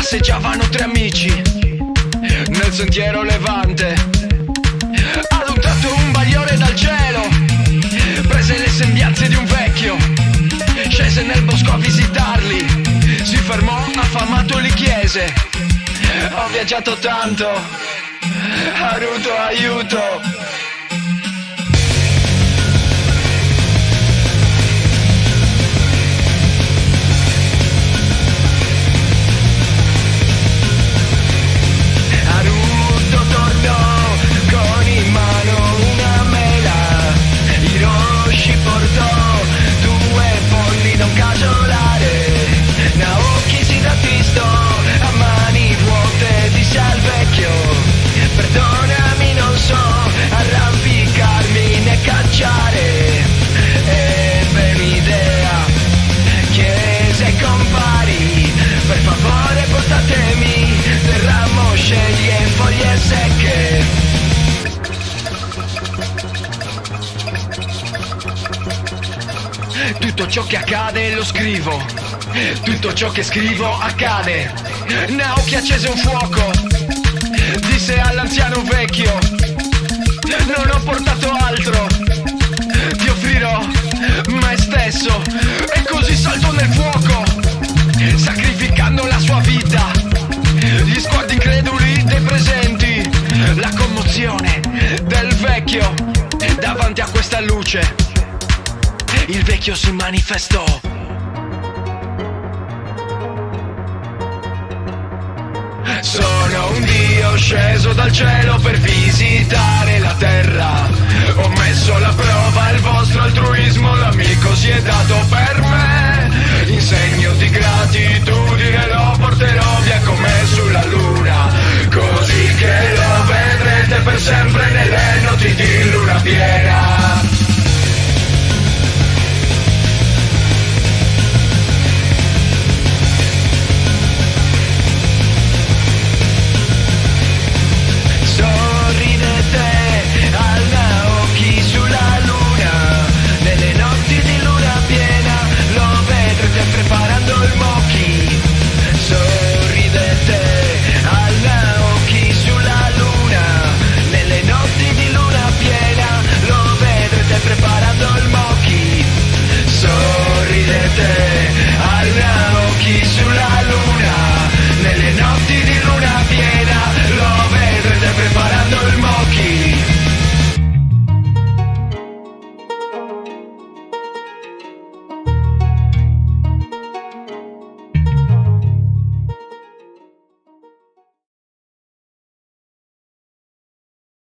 Passeggiavano tre amici nel sentiero levante. Ad un tratto un bagliore dal cielo prese le sembianze di un vecchio, scese nel bosco a visitarli, si fermò affamato e gli chiese: ho viaggiato tanto, Haruto aiuto. Perdonami, non so arrampicarmi né cacciare. Ebbe un'idea, chiese ai compari: per favore portatemi del ramo sceglie e foglie secche. Tutto ciò che accade lo scrivo, tutto ciò che scrivo accade. Naoki accese un fuoco, disse all'anziano vecchio: non ho portato altro, ti offrirò me stesso. E così saltò nel fuoco, sacrificando la sua vita. Gli sguardi increduli dei presenti, la commozione del vecchio. Davanti a questa luce il vecchio si manifestò. Sono un dio sceso dal cielo per visitare la terra. Ho messo alla prova il vostro altruismo, l'amico si è dato per me.